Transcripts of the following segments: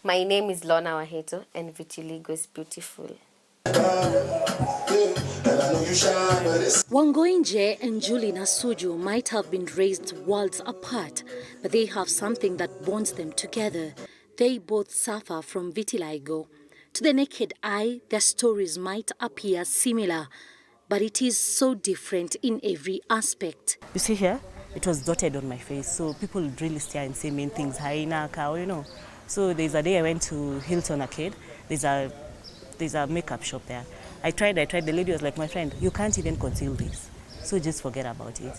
My name is Lorna Waheto, and vitiligo is beautiful. Wangoinje and Julie Nasuju might have been raised worlds apart, but they have something that bonds them together. They both suffer from vitiligo. To the naked eye, their stories might appear similar, but it is so different in every aspect. You see here, it was dotted on my face, so people would really stare and say mean things, hyena, cow, you know. So there's a day I went to Hilton Arcade. There's a makeup shop there. I tried. The lady was like, my friend, you can't even conceal this, so just forget about it.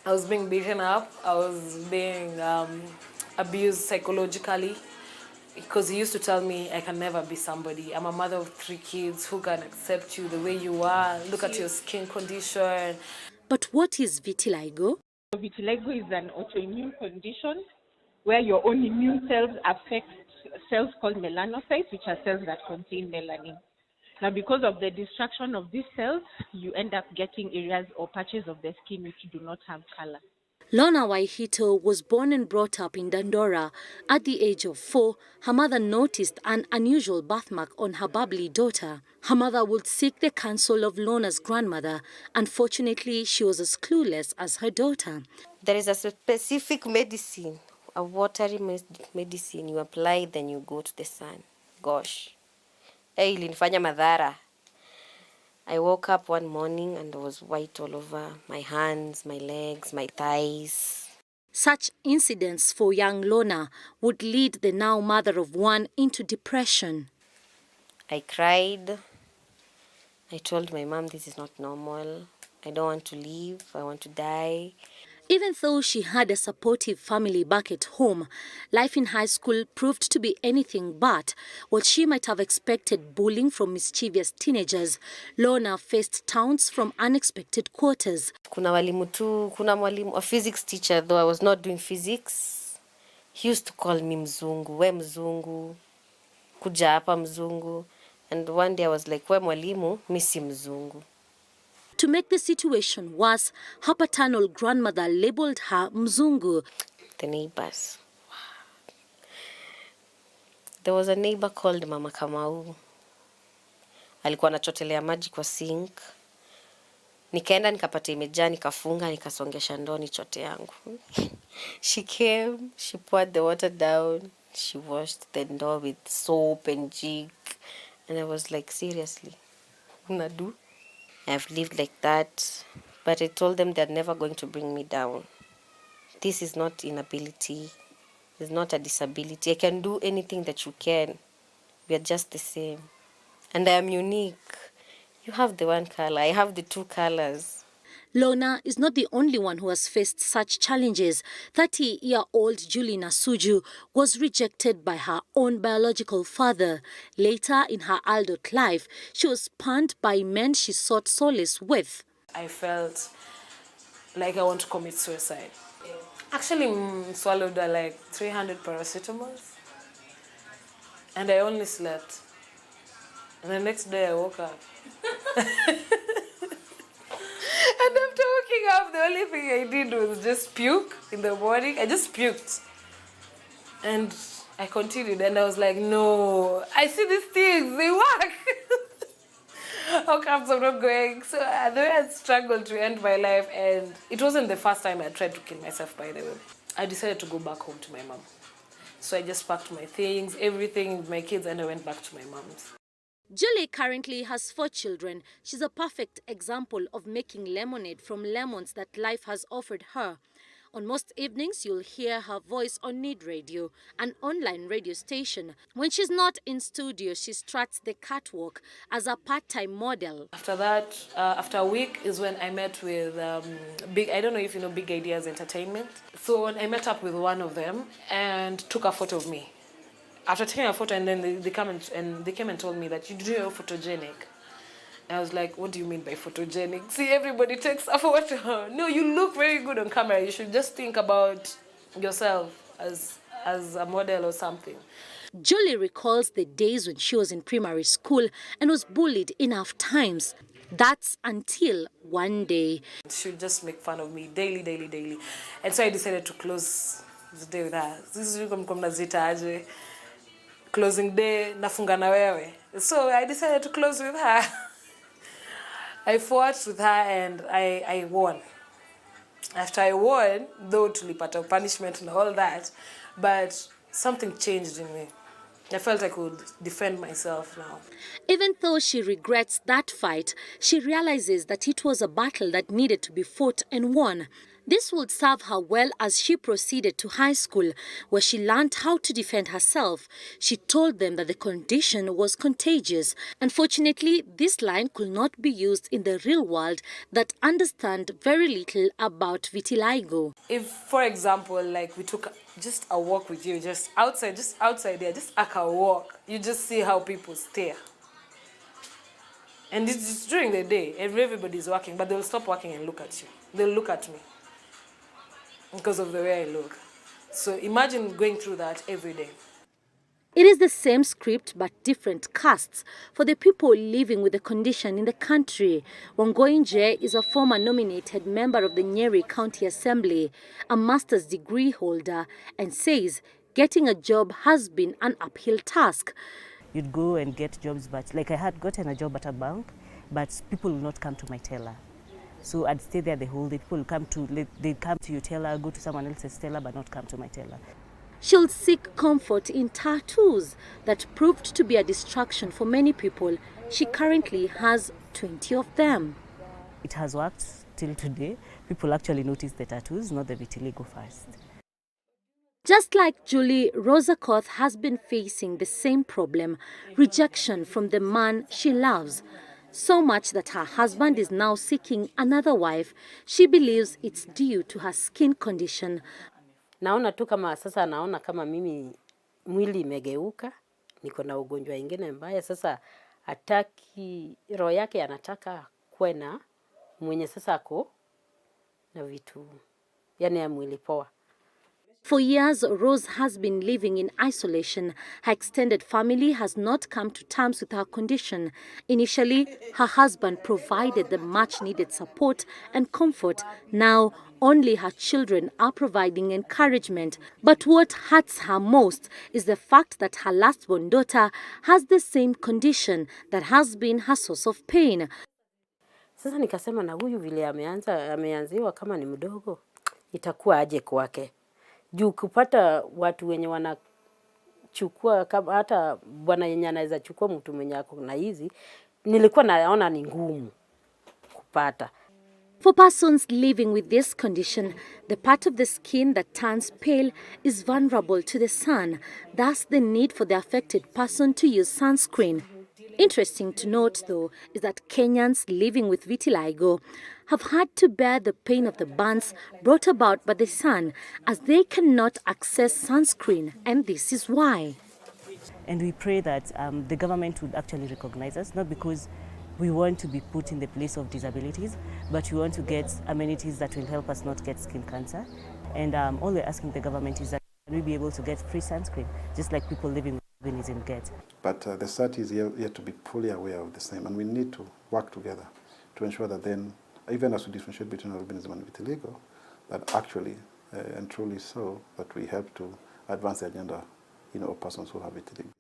I was being beaten up. I was being abused psychologically because he used to tell me I can never be somebody. I'm a mother of 3 kids who can accept you the way you are. Look at your skin condition. But what is vitiligo? Vitiligo is an autoimmune condition where your own immune cells affect cells called melanocytes, which are cells that contain melanin. Now, because of the destruction of these cells, you end up getting areas or patches of the skin which do not have color. Lorna Waihito was born and brought up in Dandora. At the age of 4, her mother noticed an unusual birthmark on her bubbly daughter. Her mother would seek the counsel of Lorna's grandmother. Unfortunately, she was as clueless as her daughter. There is a specific medicine, a watery medicine you apply, then you go to the sun. Gosh. Ilinifanya madhara. I woke up one morning and there was white all over my hands, my legs, my thighs. Such incidents for young Lorna would lead the now mother of 1 into depression. I cried. I told my mom this is not normal. I don't want to live. I want to die. Even though she had a supportive family back at home, life in high school proved to be anything but what she might have expected. Bullying from mischievous teenagers, Lorna faced taunts from unexpected quarters. Kuna mwalimu, a physics teacher, though I was not doing physics, he used to call me mzungu, we mzungu, kuja hapa mzungu. And one day I was like, we mwalimu, mi si mzungu. To make the situation worse, her paternal grandmother labeled her Mzungu. The neighbors. There was a neighbor called Mama Kamau. Alikuwa anachotelea maji kwa sink. Nikaenda nikapata imejaa, nikafunga, nikasongesha ndoo nichote yangu. She came, she poured the water down, she washed the door with soap and jig. And I was like, seriously, unadu? I've lived like that, but I told them they're never going to bring me down. This is not inability. It's not a disability. I can do anything that you can. We are just the same. And I am unique. You have the 1 color. I have the 2 colors. Lorna is not the only one who has faced such challenges. 30-year-old Julie Nasuju was rejected by her own biological father. Later in her adult life, she was spurned by men she sought solace with. I felt like I want to commit suicide. Actually, swallowed like 300 paracetamols, and I only slept. And the next day I woke up. And after waking up, the only thing I did was just puke in the morning. I just puked. And I continued, and I was like, no, I see these things, they work. How come I'm not going? So the way I struggled to end my life, and it wasn't the first time I tried to kill myself, by the way. I decided to go back home to my mom. So I just packed my things, everything with my kids, and I went back to my mom's. Julie currently has 4 children. She's a perfect example of making lemonade from lemons that life has offered her. On most evenings, you'll hear her voice on Need Radio, an online radio station. When she's not in studio, she struts the catwalk as a part-time model. After that, after a week is when I met with I don't know if you know Big Ideas Entertainment. So when I met up with one of them and took a photo of me. After taking a photo, and then they came and told me that you're photogenic. And I was like, what do you mean by photogenic? See, everybody takes a photo. No, you look very good on camera. You should just think about yourself as a model or something. Julie recalls the days when she was in primary school and was bullied enough times. That's until one day. She would just make fun of me daily. And so I decided to close the day with her. This is closing day nafunga na wewe. So I decided to close with her. I fought with her and I won. After I won, though tulipata punishment and all that, but something changed in me. I felt I could defend myself now. Even though she regrets that fight, she realizes that it was a battle that needed to be fought and won. This would serve her well as she proceeded to high school, where she learned how to defend herself. She told them that the condition was contagious. Unfortunately, this line could not be used in the real world that understand very little about vitiligo. If, for example, like we took just a walk with you, just outside there, just like a walk, you just see how people stare. And it's during the day, everybody's working, but they'll stop working and look at you. They'll look at me because of the way I look. So imagine going through that every day. It is the same script but different casts for the people living with the condition in the country. Wangoi Nje is a former nominated member of the Nyeri County Assembly, a master's degree holder, and says getting a job has been an uphill task. You'd go and get jobs, but like I had gotten a job at a bank, but people will not come to my teller. So I'd stay there the whole day. People they'd come to your teller, go to someone else's teller, but not come to my teller. She'll seek comfort in tattoos that proved to be a distraction for many people. She currently has 20 of them. It has worked till today. People actually notice the tattoos, not the vitiligo first. Just like Julie, Rosa Koth has been facing the same problem, rejection from the man she loves. So much that her husband is now seeking another wife. She believes it's due to her skin condition. Naona tu kama sasa naona kama mimi mwili imegeuka, niko na ugonjwa ingine mbaya. Sasa hataki, roho yake anataka kuwe na mwenye sasa ako na vitu, yani ya mwili poa. For years, Rose has been living in isolation. Her extended family has not come to terms with her condition. Initially, her husband provided the much-needed support and comfort. Now, only her children are providing encouragement. But what hurts her most is the fact that her last-born daughter has the same condition that has been her source of pain. Sasa nikasema na huyu vile ameanziwa kama ni mdogo, itakuwa aje kwake. Juu kupata watu wenye wanachukua kama hata bwana yenye anaweza chukua mtu mwenye ako na hizi, nilikuwa naona ni ngumu kupata. For persons living with this condition, the part of the skin that turns pale is vulnerable to the sun. Thus, the need for the affected person to use sunscreen. Interesting to note, though, is that Kenyans living with vitiligo have had to bear the pain of the burns brought about by the sun, as they cannot access sunscreen, and this is why. And we pray that the government would actually recognize us, not because we want to be put in the place of disabilities, but we want to get amenities that will help us not get skin cancer. And all we're asking the government is that can we be able to get free sunscreen, just like people living with albinism get. But the society is yet to be fully aware of the same, and we need to work together to ensure that then, even as we differentiate between albinism and vitiligo, that actually and truly so, that we help to advance the agenda, of persons who have vitiligo.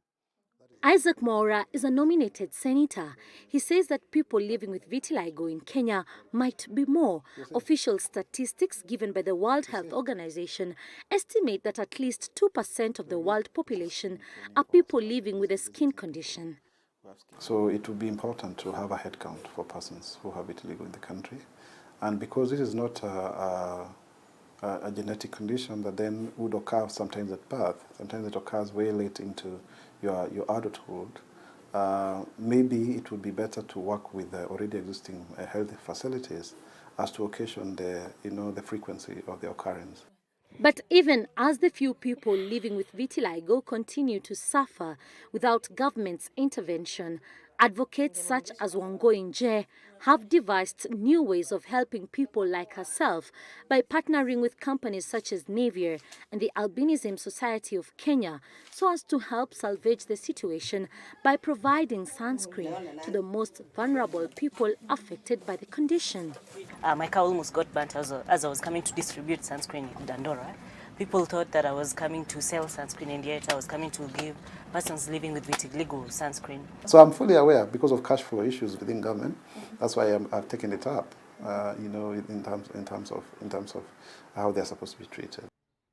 Isaac Mwaura is a nominated senator. He says that people living with vitiligo in Kenya might be more. Official statistics given by the World Health Organization estimate that at least 2% of the world population are people living with a skin condition. So it would be important to have a head count for persons who have vitiligo in the country. And because this is not a genetic condition that then would occur sometimes at birth, sometimes it occurs way late into your adulthood, maybe it would be better to work with the already existing health facilities as to occasion the frequency of the occurrence. But even as the few people living with vitiligo continue to suffer without government's intervention, advocates such as Wangoi Nje have devised new ways of helping people like herself by partnering with companies such as Navier and the Albinism Society of Kenya so as to help salvage the situation by providing sunscreen to the most vulnerable people affected by the condition. My car almost got burnt as I was coming to distribute sunscreen in Dandora. People thought that I was coming to sell sunscreen, and yet I was coming to give persons living with vitiligo sunscreen. So I'm fully aware because of cash flow issues within government. That's why I've taken it up. You know, in terms of how they're supposed to be treated.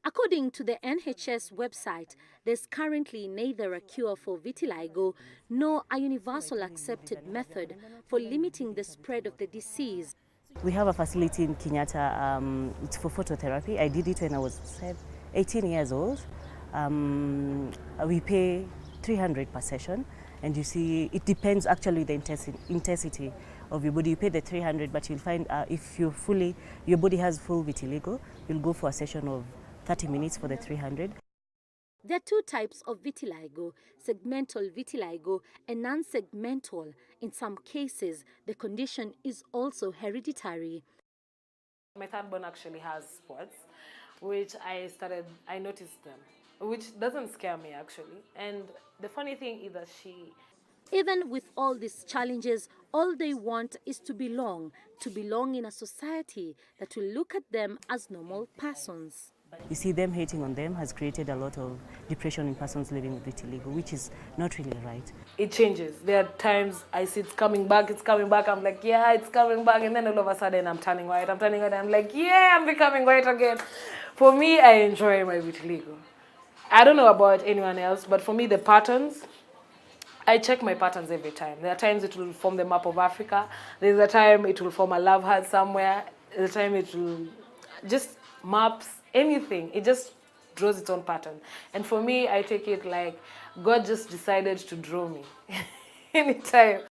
According to the NHS website, there's currently neither a cure for vitiligo nor a universal accepted method for limiting the spread of the disease. We have a facility in Kenyatta. It's for phototherapy. I did it when I was 18 years old. We pay 300 per session, and you see, it depends actually the intensity of your body. You pay the 300, but you'll find if your body has full vitiligo, you'll go for a session of 30 minutes for the 300. There are two types of vitiligo, segmental vitiligo and non-segmental. In some cases, the condition is also hereditary. My third born actually has spots, which I noticed them, which doesn't scare me actually. And the funny thing is that Even with all these challenges, all they want is to belong in a society that will look at them as normal persons. You see, them hating on them has created a lot of depression in persons living with vitiligo, which is not really right. It changes. There are times I see it's coming back. I'm like, yeah, it's coming back. And then all of a sudden I'm turning white. I'm like, yeah, I'm becoming white again. For me, I enjoy my vitiligo. I don't know about anyone else, but for me, the patterns, I check my patterns every time. There are times it will form the map of Africa. There's a time it will form a love heart somewhere. There's a time it will just maps, anything. It just draws its own pattern. And for me, I take it like God just decided to draw me anytime.